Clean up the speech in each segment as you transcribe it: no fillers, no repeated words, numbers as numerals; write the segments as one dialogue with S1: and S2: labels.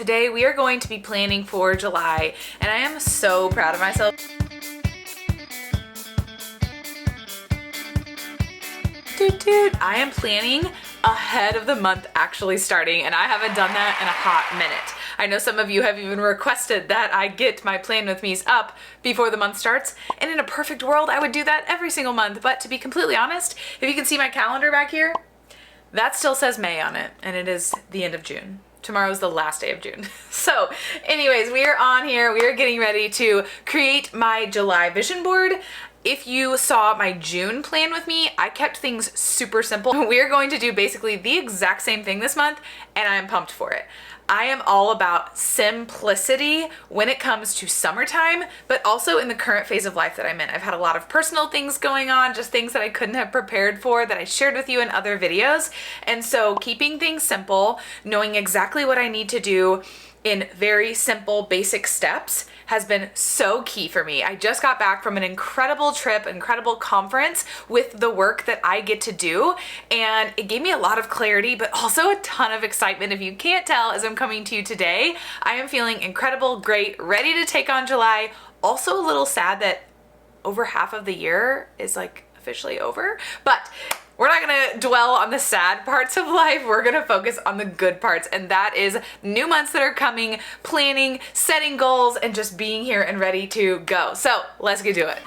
S1: today we are going to be planning for July, and I am so proud of myself. I am planning ahead of the month actually starting, and I haven't done that in a hot minute. I know some of you have even requested that I get my plan with me's up before the month starts, and in a perfect world I would do that every single month, but to be completely honest, if you can see my calendar back here, that still says May on it, and it is the end of June. Tomorrow's the last day of June. So anyways, we are on here. We are getting ready to create my July vision board. If you saw my June plan with me, I kept things super simple. We are going to do basically the exact same thing this month, and I'm pumped for it. I am all about simplicity when it comes to summertime, but also in the current phase of life that I'm in. I've had a lot of personal things going on, just things that I couldn't have prepared for that I shared with you in other videos. And so keeping things simple, knowing exactly what I need to do in very simple, basic steps has been so key for me. I just got back from an incredible trip, incredible conference with the work that I get to do, and it gave me a lot of clarity, but also a ton of excitement. If you can't tell, as I'm coming to you today, I am feeling incredible, great, ready to take on July. Also a little sad that over half of the year is like officially over, but we're not gonna dwell on the sad parts of life. We're gonna focus on the good parts, and that is new months that are coming, planning, setting goals, and just being here and ready to go. So let's get to it.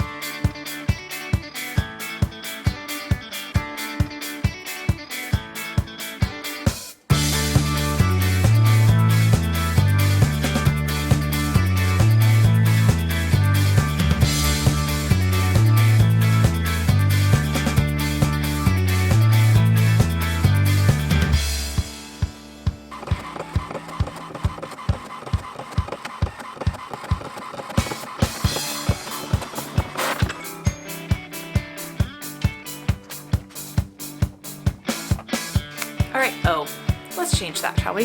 S1: All right, let's change that, shall we?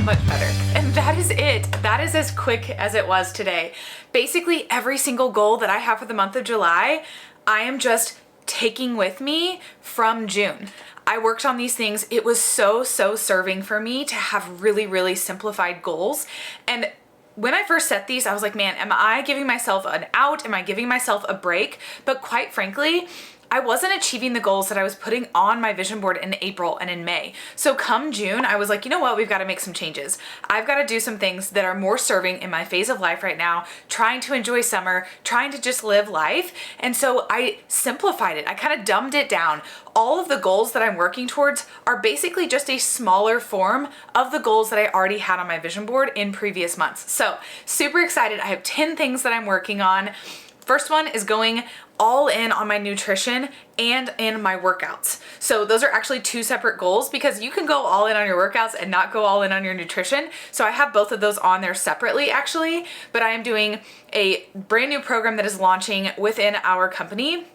S1: Much better. And that is it. That is as quick as it was today. Basically, every single goal that I have for the month of July, I am just taking with me from June. I worked on these things. It was so serving for me to have really simplified goals. And when I first set these, I was like, man, am I giving myself an out? Am I giving myself a break? But quite frankly, I wasn't achieving the goals that I was putting on my vision board in April and in May. So come June, I was like, you know what? We've got to make some changes. I've got to do some things that are more serving in my phase of life right now, trying to enjoy summer, trying to just live life. And so I simplified it. I kind of dumbed it down. All of the goals that I'm working towards are basically just a smaller form of the goals that I already had on my vision board in previous months. So super excited. I have 10 things that I'm working on. First one is going all in on my nutrition and in my workouts. So those are actually two separate goals because you can go all in on your workouts and not go all in on your nutrition. So I have both of those on there separately actually, but I am doing a brand new program that is launching within our company,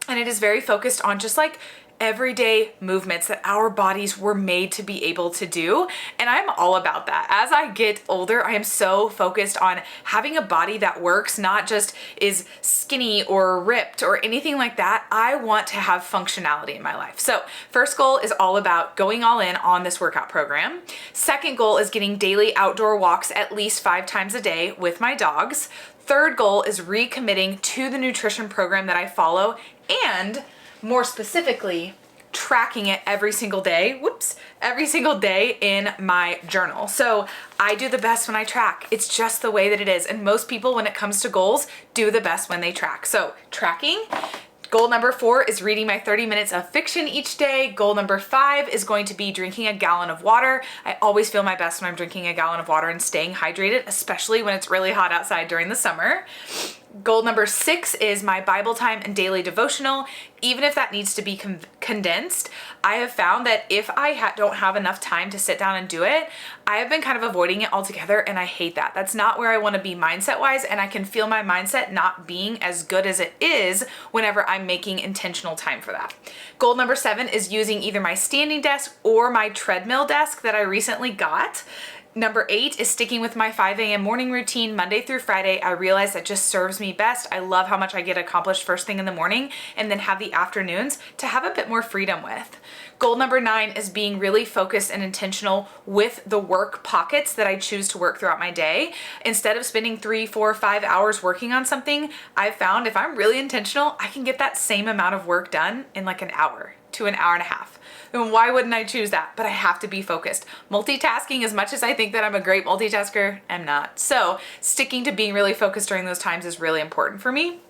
S1: and it is very focused on just like everyday movements that our bodies were made to be able to do. And I'm all about that. As I get older, I am so focused on having a body that works, not just is skinny or ripped or anything like that. I want to have functionality in my life. So first goal is all about going all in on this workout program. Second goal is getting daily outdoor walks at least 5 times a day with my dogs. Third goal is recommitting to the nutrition program that I follow, and more specifically, tracking it every single day, every single day in my journal. So I do the best when I track. It's just the way that it is. And most people, when it comes to goals, do the best when they track. So tracking. Goal number 4 is reading my 30 minutes of fiction each day. Goal number 5 is going to be drinking a gallon of water. I always feel my best when I'm drinking a gallon of water and staying hydrated, especially when it's really hot outside during the summer. Goal number 6 is my Bible time and daily devotional. Even if that needs to be condensed, I have found that if I don't have enough time to sit down and do it, I have been kind of avoiding it altogether, and I hate that. That's not where I want to be mindset-wise, and I can feel my mindset not being as good as it is whenever I'm making intentional time for that. Goal number 7 is using either my standing desk or my treadmill desk that I recently got. Number 8 is sticking with my 5 a.m. morning routine Monday through Friday. I realize that just serves me best. I love how much I get accomplished first thing in the morning and then have the afternoons to have a bit more freedom with. Goal number 9 is being really focused and intentional with the work pockets that I choose to work throughout my day. Instead of spending 3, 4, 5 hours working on something, I've found if I'm really intentional, I can get that same amount of work done in like an hour to an hour and a half. And why wouldn't I choose that? But I have to be focused. Multitasking, as much as I think that I'm a great multitasker, I'm not. So sticking to being really focused during those times is really important for me.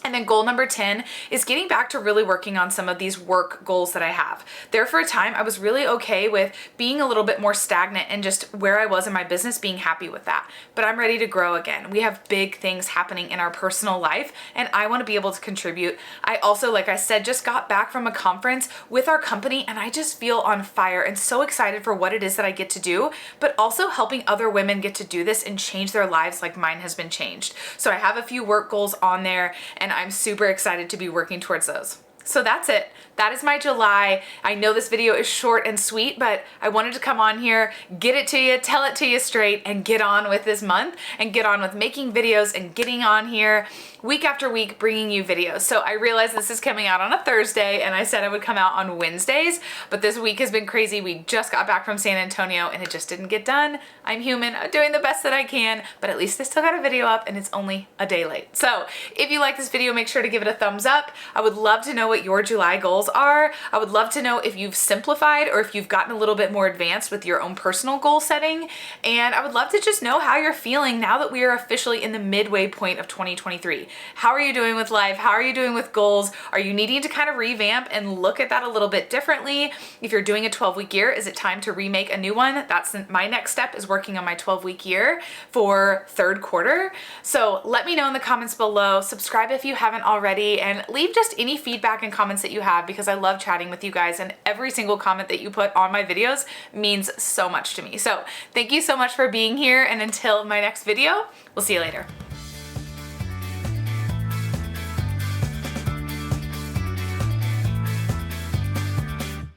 S1: And then goal number 10 is getting back to really working on some of these work goals that I have. There for a time, I was really okay with being a little bit more stagnant and just where I was in my business, being happy with that. But I'm ready to grow again. We have big things happening in our personal life and I want to be able to contribute. I also, like I said, just got back from a conference with our company and I just feel on fire and so excited for what it is that I get to do, but also helping other women get to do this and change their lives like mine has been changed. So I have a few work goals on there and I'm super excited to be working towards those. So that's it. That is my July. I know this video is short and sweet, but I wanted to come on here, get it to you, tell it to you straight, and get on with this month and get on with making videos and getting on here week after week bringing you videos. So I realize this is coming out on a Thursday and I said I would come out on Wednesdays, but this week has been crazy. We just got back from San Antonio and it just didn't get done. I'm human, I'm doing the best that I can, but at least I still got a video up and it's only a day late. So if you like this video, make sure to give it a thumbs up. I would love to know what your July goals are. I would love to know if you've simplified or if you've gotten a little bit more advanced with your own personal goal setting. And I would love to just know how you're feeling now that we are officially in the midway point of 2023. How are you doing with life? How are you doing with goals? Are you needing to kind of revamp and look at that a little bit differently? If you're doing a 12-week year, is it time to remake a new one? That's my next step, is working on my 12-week year for third quarter. So let me know in the comments below. Subscribe if you haven't already and leave just any feedback and comments that you have because I love chatting with you guys and every single comment that you put on my videos means so much to me. So thank you so much for being here and until my next video, we'll see you later.